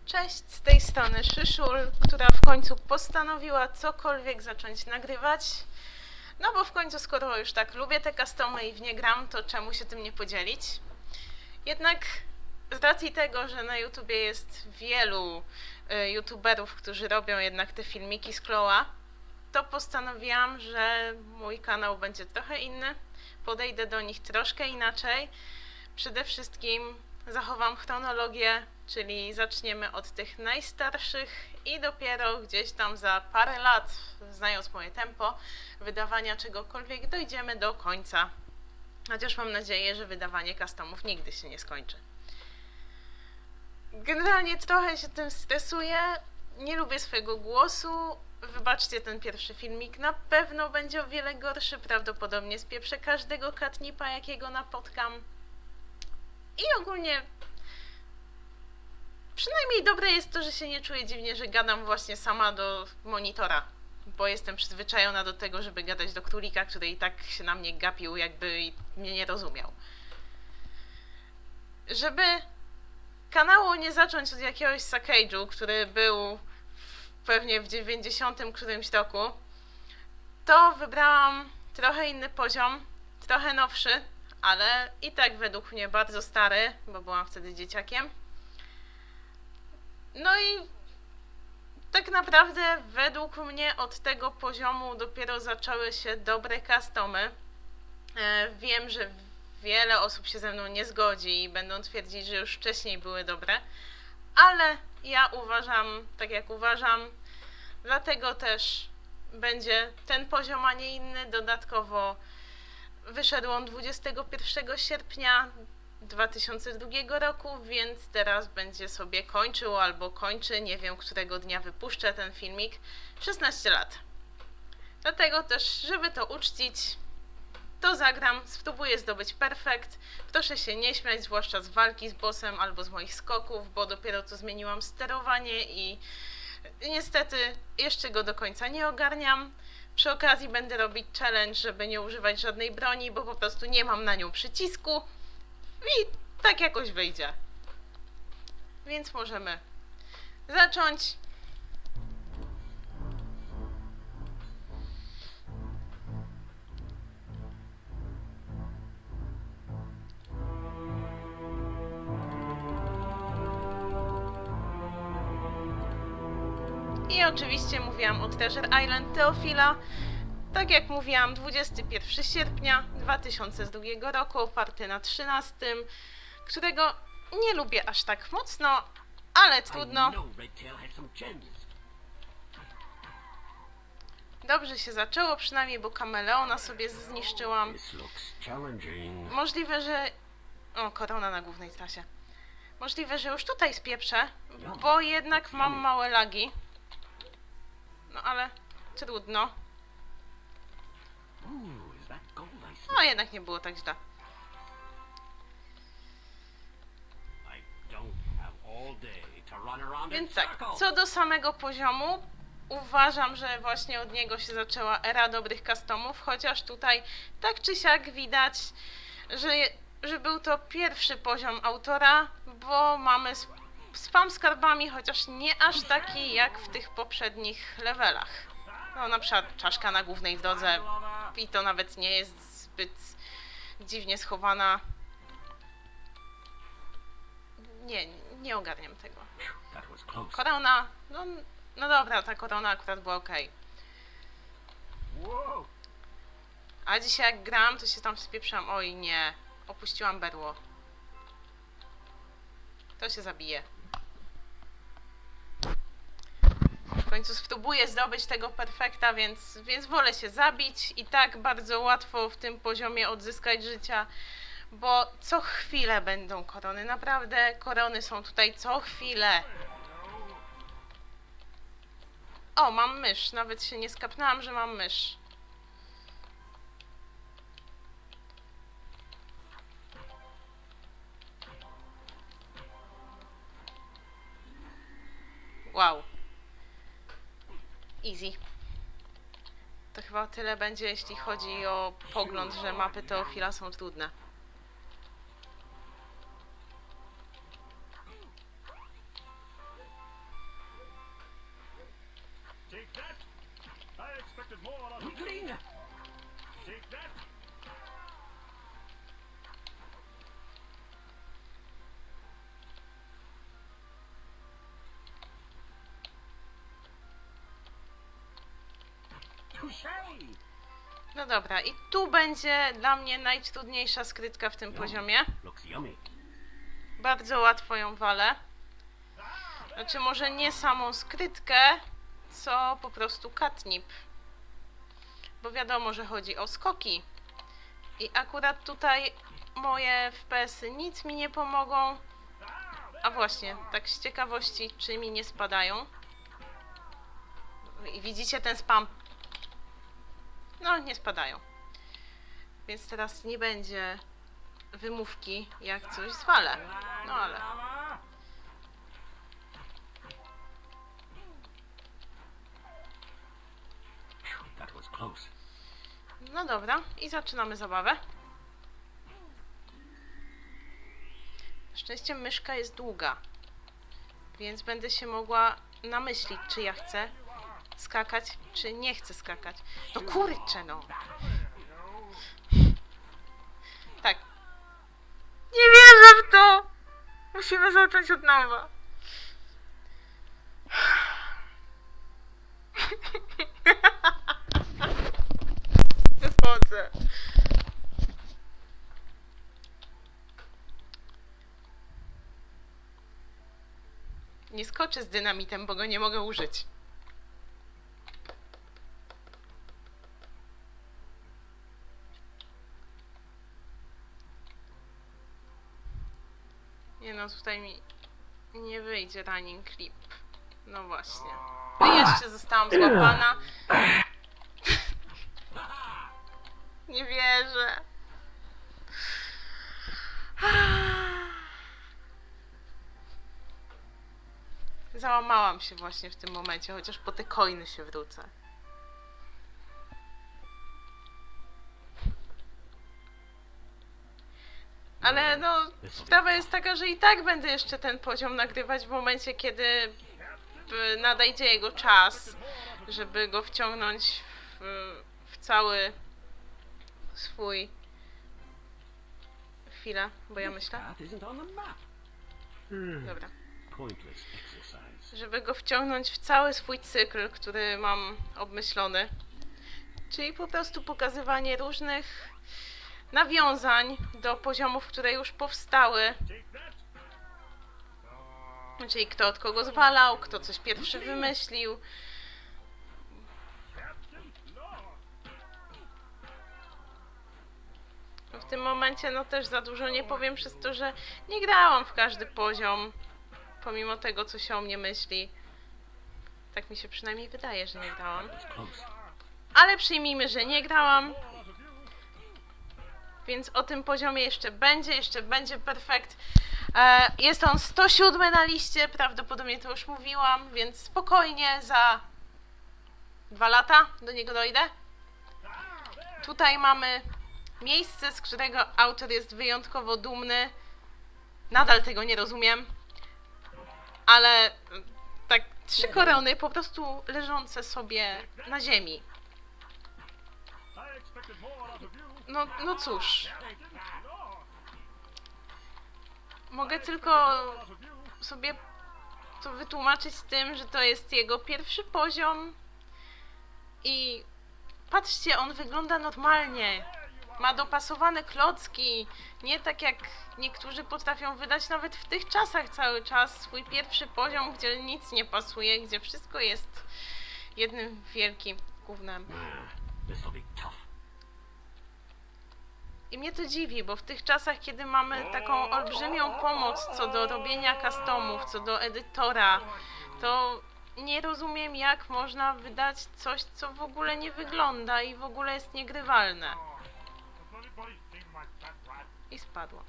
Cześć, z tej strony Szyszul, która w końcu postanowiła cokolwiek zacząć nagrywać. No bo w końcu, skoro już tak lubię te customy i w nie gram, to czemu się tym nie podzielić? Jednak z racji tego, że na YouTubie jest wielu youtuberów, którzy robią jednak te filmiki z Kloa, to postanowiłam, że mój kanał będzie trochę inny. Podejdę do nich troszkę inaczej. Przede wszystkim zachowam chronologię, czyli zaczniemy od tych najstarszych i dopiero gdzieś tam za parę lat, znając moje tempo wydawania czegokolwiek, dojdziemy do końca. Chociaż mam nadzieję, że wydawanie customów nigdy się nie skończy. Generalnie trochę się tym stresuję, nie lubię swojego głosu. Wybaczcie ten pierwszy filmik, na pewno będzie o wiele gorszy, prawdopodobnie spieprzę każdego catnipa, jakiego napotkam. I ogólnie przynajmniej dobre jest to, że się nie czuję dziwnie, że gadam właśnie sama do monitora, bo jestem przyzwyczajona do tego, żeby gadać do królika, który i tak się na mnie gapił, jakby mnie nie rozumiał. Żeby kanału nie zacząć od jakiegoś Sakage'u, który był pewnie w 90 którymś roku, to wybrałam trochę inny poziom, trochę nowszy, ale i tak według mnie bardzo stary, bo byłam wtedy dzieciakiem. No i tak naprawdę według mnie od tego poziomu dopiero zaczęły się dobre customy. Wiem, że wiele osób się ze mną nie zgodzi i będą twierdzić, że już wcześniej były dobre, ale ja uważam tak jak uważam, dlatego też będzie ten poziom, a nie inny. Dodatkowo wyszedł on 21 sierpnia 2002 roku, więc teraz będzie sobie kończył albo kończy, nie wiem którego dnia wypuszczę ten filmik, 16 lat. Dlatego też, żeby to uczcić, to zagram, spróbuję zdobyć perfekt. Proszę się nie śmiać, zwłaszcza z walki z bossem albo z moich skoków, bo dopiero co zmieniłam sterowanie i niestety jeszcze go do końca nie ogarniam. Przy okazji będę robić challenge, żeby nie używać żadnej broni, bo po prostu nie mam na nią przycisku i tak jakoś wyjdzie. Więc możemy zacząć. I oczywiście mówiłam o Treasure Island Teofila. Tak jak mówiłam, 21 sierpnia 2002 roku, oparty na 13, którego nie lubię aż tak mocno, ale trudno. Dobrze się zaczęło przynajmniej, bo kameleona sobie zniszczyłam. Możliwe, że... O, korona na głównej trasie. Możliwe, że już tutaj spieprzę, bo jednak mam małe lagi. No ale trudno. No jednak nie było tak źle. Więc tak, co do samego poziomu, uważam, że właśnie od niego się zaczęła era dobrych customów, chociaż tutaj tak czy siak widać, że był to pierwszy poziom autora, bo mamy spam skarbami, chociaż nie aż taki jak w tych poprzednich levelach. No na przykład czaszka na głównej drodze i to nawet nie jest zbyt dziwnie schowana. Nie ogarniam tego. Korona, no dobra, ta korona akurat była ok. A dzisiaj jak gram, to się tam spieprzam. Oj nie, opuściłam berło. To się zabije. W końcu spróbuję zdobyć tego perfekta, więc wolę się zabić i tak bardzo łatwo w tym poziomie odzyskać życia, bo co chwilę będą korony. Naprawdę korony są tutaj co chwilę. O, mam mysz. Nawet się nie skapnęłam, że mam mysz. Wow. Easy. To chyba tyle będzie, jeśli chodzi o pogląd, że mapy Teofila są trudne. No dobra, i tu będzie dla mnie najtrudniejsza skrytka w tym poziomie. Bardzo łatwo ją walę. Znaczy może nie samą skrytkę, co po prostu catnip. Bo wiadomo, że chodzi o skoki. I akurat tutaj moje FPS-y nic mi nie pomogą. A właśnie, tak z ciekawości, czy mi nie spadają. I widzicie ten spam? No, nie spadają. Więc teraz nie będzie wymówki, jak coś zwalę. No ale... No dobra, i zaczynamy zabawę. Na szczęście myszka jest długa, więc będę się mogła namyślić, czy ja chcę skakać, czy nie chcę skakać. No kurczę, no! Tak. Nie wierzę w to! Musimy zacząć od nowa. Wychodzę. Nie skoczę z dynamitem, bo go nie mogę użyć. Nie no, tutaj mi nie wyjdzie running clip. No właśnie. I jeszcze zostałam złapana. Nie wierzę. Załamałam się właśnie w tym momencie, chociaż po te coiny się wrócę. Ale no, sprawa jest taka, że i tak będę jeszcze ten poziom nagrywać w momencie, kiedy nadejdzie jego czas, żeby go wciągnąć w cały swój... Chwilę, bo ja myślę. Dobra. Żeby go wciągnąć w cały swój cykl, który mam obmyślony. Czyli po prostu pokazywanie różnych nawiązań do poziomów, które już powstały. Czyli kto od kogo zwalał, kto coś pierwszy wymyślił. W tym momencie no też za dużo nie powiem przez to, że nie grałam w każdy poziom. Pomimo tego, co się o mnie myśli. Tak mi się przynajmniej wydaje, że nie grałam. Ale przyjmijmy, że nie grałam. Więc o tym poziomie jeszcze będzie perfekt. Jest on 107 na liście, prawdopodobnie to już mówiłam, więc spokojnie za 2 lata do niego dojdę. Tutaj mamy miejsce, z którego autor jest wyjątkowo dumny. Nadal tego nie rozumiem. Ale tak 3 korony po prostu leżące sobie na ziemi. No cóż. Mogę tylko sobie to wytłumaczyć z tym, że to jest jego pierwszy poziom i patrzcie, on wygląda normalnie. Ma dopasowane klocki, nie tak jak niektórzy potrafią wydać nawet w tych czasach cały czas swój pierwszy poziom, gdzie nic nie pasuje, gdzie wszystko jest jednym wielkim gównem. I mnie to dziwi, bo w tych czasach, kiedy mamy taką olbrzymią pomoc co do robienia customów, co do edytora, to nie rozumiem, jak można wydać coś, co w ogóle nie wygląda i w ogóle jest niegrywalne. I spadłam.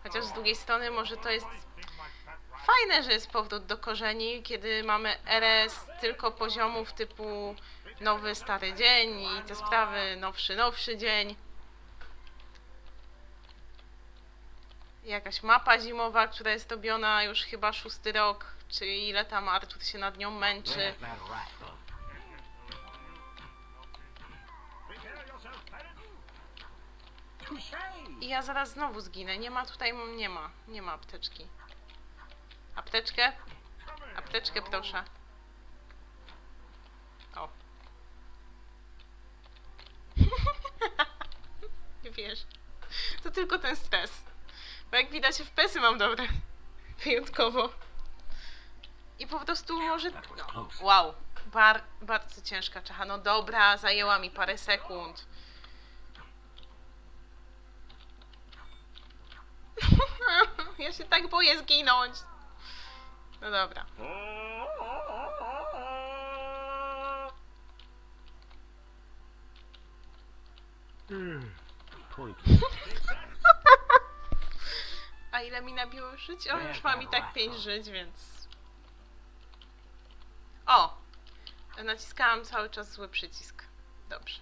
Chociaż z drugiej strony może to jest fajne, że jest powrót do korzeni, kiedy mamy erę z tylko poziomów typu nowy, stary dzień i te sprawy, nowszy dzień. Jakaś mapa zimowa, która jest robiona już chyba 6. rok, czyli ile tam Artur się nad nią męczy. I ja zaraz znowu zginę. Nie ma tutaj, nie ma apteczki. Apteczkę? Apteczkę proszę. O. Nie wiesz. To tylko ten stres. Bo jak widać FPS-y mam dobre. Wyjątkowo. I po prostu może... No, wow. Bardzo ciężka czacha. No dobra, zajęła mi parę sekund. Ja się tak boję zginąć. No dobra. A ile mi nabiło żyć? O, już mam i tak 5 żyć, więc... O! Naciskałam cały czas zły przycisk. Dobrze.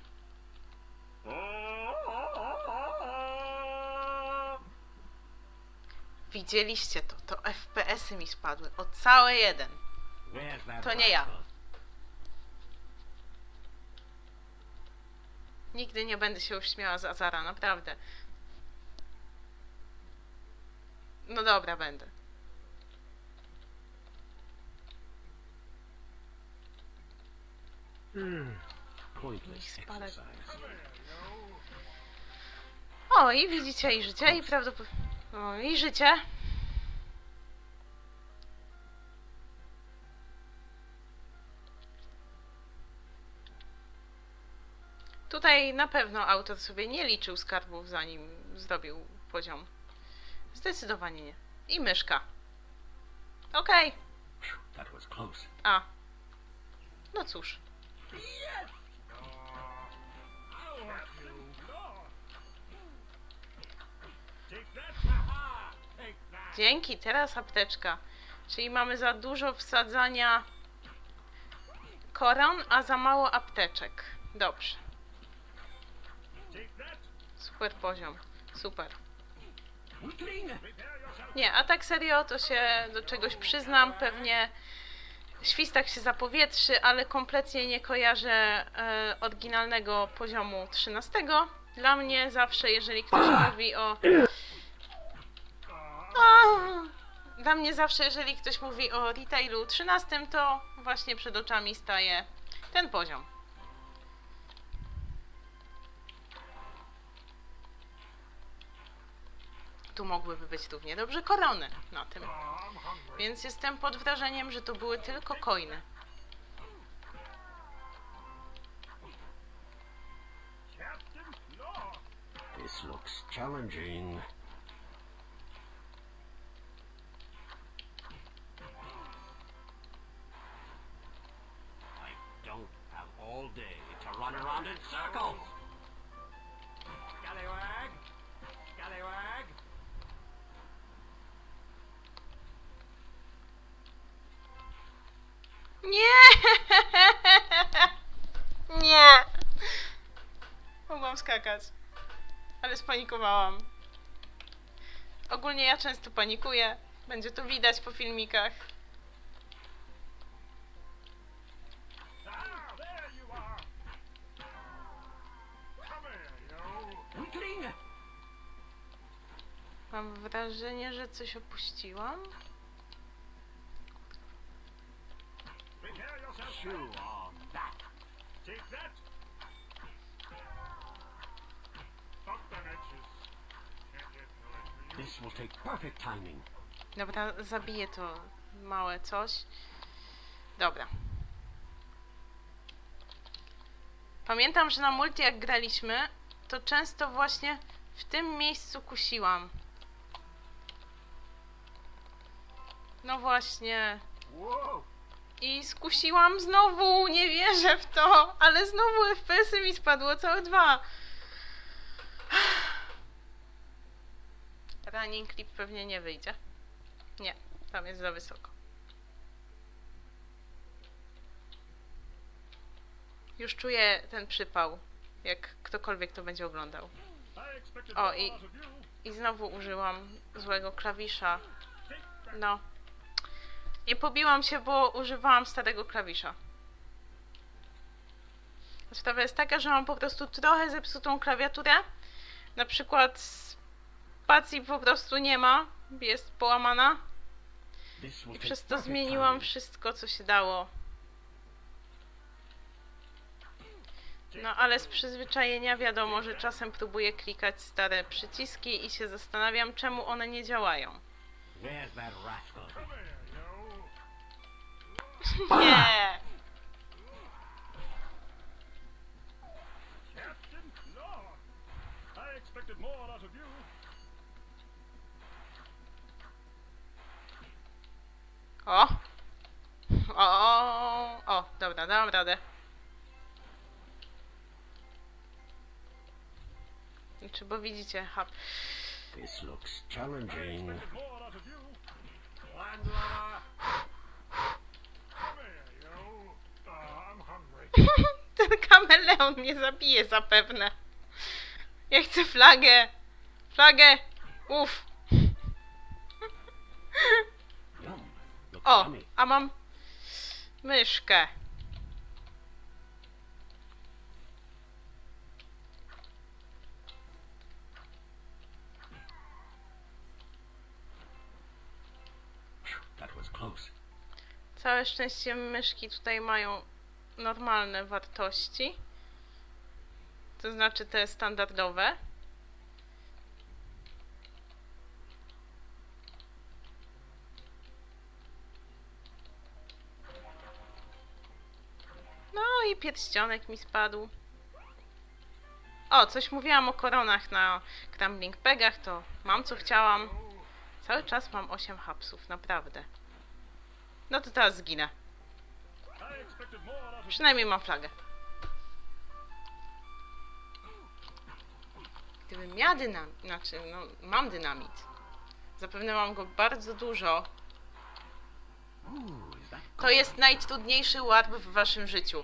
Widzieliście to? To FPS-y mi spadły. O całe 1. To nie ja. Nigdy nie będę się już śmiała z Azara, naprawdę. No dobra, będę. Niech spada. O, i widzicie, i życie, i prawdopodobnie... O, i życie. Tutaj na pewno autor sobie nie liczył skarbów, zanim zrobił poziom. Zdecydowanie nie. I myszka. Okej. A. No cóż. Dzięki, teraz apteczka. Czyli mamy za dużo wsadzania koron, a za mało apteczek. Dobrze. Super poziom. Super. Nie, a tak serio to się do czegoś przyznam. Pewnie świstak się zapowietrzy, ale kompletnie nie kojarzę oryginalnego poziomu 13. Dla mnie zawsze, jeżeli ktoś mówi o... Dla mnie zawsze, jeżeli ktoś mówi o retailu 13, to właśnie przed oczami staje ten poziom. Tu mogłyby być równie dobrze korony na tym. Więc jestem pod wrażeniem, że to były tylko coiny. This looks challenging. I don't have all day to run around in circles. Scallywag! Scallywag! Nie! Nie! Mogłam skakać. Ale spanikowałam. Ogólnie ja często panikuję. Będzie to widać po filmikach. Mam wrażenie, że coś opuściłam. This will take perfect timing. Dobra, zabiję to małe coś. Dobra. Pamiętam, że na multi jak graliśmy, to często właśnie w tym miejscu kusiłam. No właśnie. I skusiłam znowu, nie wierzę w to, ale znowu FPS-y mi spadło, całe 2. Running clip pewnie nie wyjdzie. Nie, tam jest za wysoko. Już czuję ten przypał, jak ktokolwiek to będzie oglądał. O, i znowu użyłam złego klawisza. No. Nie pobiłam się, bo używałam starego klawisza. Sprawa jest taka, że mam po prostu trochę zepsutą klawiaturę. Na przykład spacji po prostu nie ma, jest połamana. I przez to zmieniłam wszystko, co się dało. No ale z przyzwyczajenia wiadomo, że czasem próbuję klikać stare przyciski i się zastanawiam, czemu one nie działają. Where's that rascal? Nie! Captain? No! I expected more out of you. O! O! Dobra, dałam radę. Znaczy, bo widzicie, This looks challenging. More out of you. Landlubber! Come here, you. I'm hungry. ten kameleon mnie zabije zapewne. Ja chcę flagę! Flagę! Uff! Yum. Looks O! yummy. A mam myszkę. That was close. Całe szczęście myszki tutaj mają normalne wartości. To znaczy te standardowe. No i pierścionek mi spadł. O, coś mówiłam o koronach na Crumbling Pegach, to mam co chciałam. Cały czas mam 8 hapsów, naprawdę. No to teraz zginę. I expected more out of you. Przynajmniej mam flagę. Gdybym miała dynamit, znaczy, no, mam dynamit. Zapewne mam go bardzo dużo. Ooh, is that To jest najtrudniejszy warp w waszym życiu.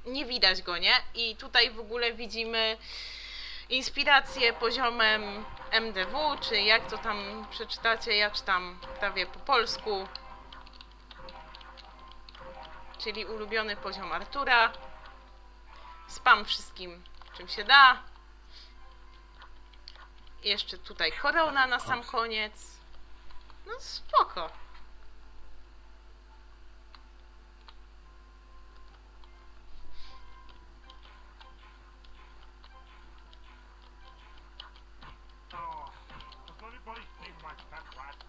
Nie widać go, nie? I tutaj w ogóle widzimy inspirację poziomem MDW, czy jak to tam przeczytacie, ja czytam prawie po polsku. Czyli ulubiony poziom Artura. Spam wszystkim, czym się da. Jeszcze tutaj korona na sam koniec. No spoko. Oh, does anybody see my pet rat?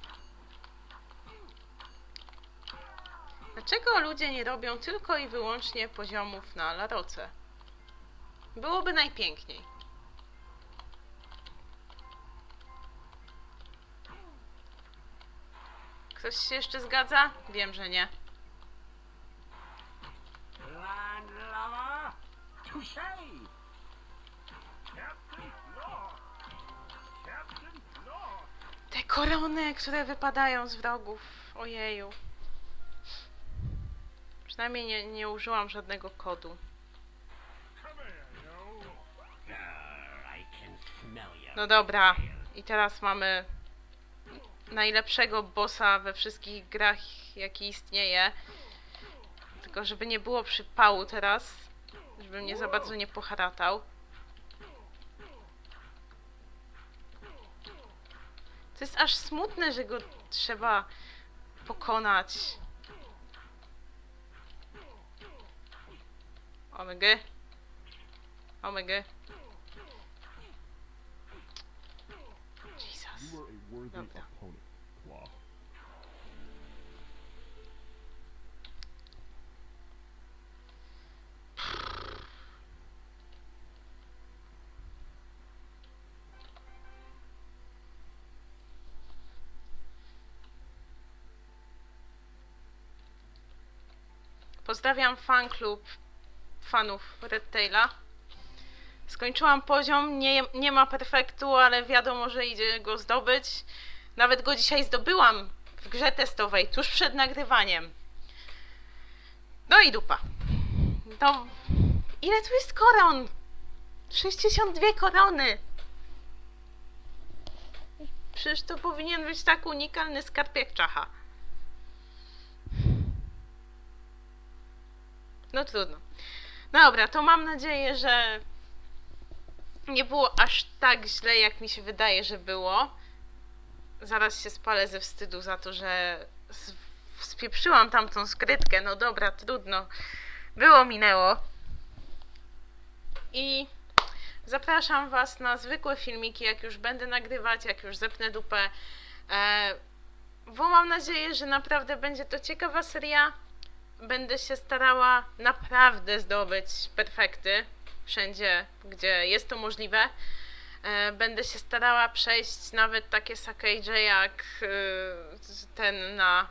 Dlaczego ludzie nie robią tylko i wyłącznie poziomów na Laroce? Byłoby najpiękniej. Ktoś się jeszcze zgadza? Wiem, że nie. landlubber? Touche! Captain? No! Captain? No! Te korony, które wypadają z wrogów. Ojeju. Przynajmniej nie użyłam żadnego kodu. Come here, you. I can smell you. No dobra. I teraz mamy najlepszego bossa we wszystkich grach, jaki istnieje. Tylko żeby nie było przypału teraz. Żeby mnie za bardzo nie poharatał. To jest aż smutne, że go trzeba pokonać. Omega. Omega. Jesus. You were a worthy Dobra. opponent, Claw. Pozdrawiam fanklub fanów Red Taila. Skończyłam poziom, nie ma perfektu, ale wiadomo, że idzie go zdobyć. Nawet go dzisiaj zdobyłam w grze testowej, tuż przed nagrywaniem. No i dupa. To... Ile tu jest koron? 62 korony! Przecież to powinien być tak unikalny skarb jak czacha. No trudno. Dobra, to mam nadzieję, że nie było aż tak źle, jak mi się wydaje, że było. Zaraz się spalę ze wstydu za to, że spieprzyłam tamtą skrytkę. No dobra, trudno. Było, minęło. i zapraszam Was na zwykłe filmiki, jak już będę nagrywać, jak już zepnę dupę, bo mam nadzieję, że naprawdę będzie to ciekawa seria. Będę się starała naprawdę zdobyć perfekty wszędzie, gdzie jest to możliwe. Będę się starała przejść nawet takie sakage'e jak ten na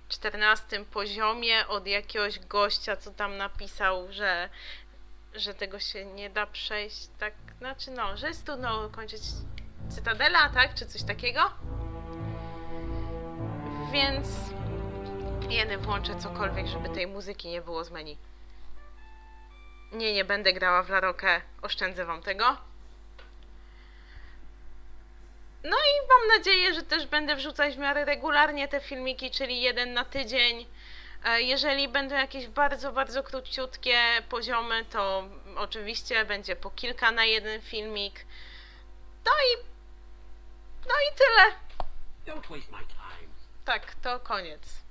14 poziomie od jakiegoś gościa, co tam napisał, że tego się nie da przejść, tak, znaczy no, że jest trudno kończyć Cytadela, tak, czy coś takiego. Więc jedy włączę cokolwiek, żeby tej muzyki nie było z menu. Nie będę grała w Larokę, oszczędzę Wam tego. No i mam nadzieję, że też będę wrzucać w miarę regularnie te filmiki, czyli jeden na tydzień. Jeżeli będą jakieś bardzo, bardzo króciutkie poziomy, to oczywiście będzie po kilka na jeden filmik. No i tyle. Don't waste my time. Tak, to koniec.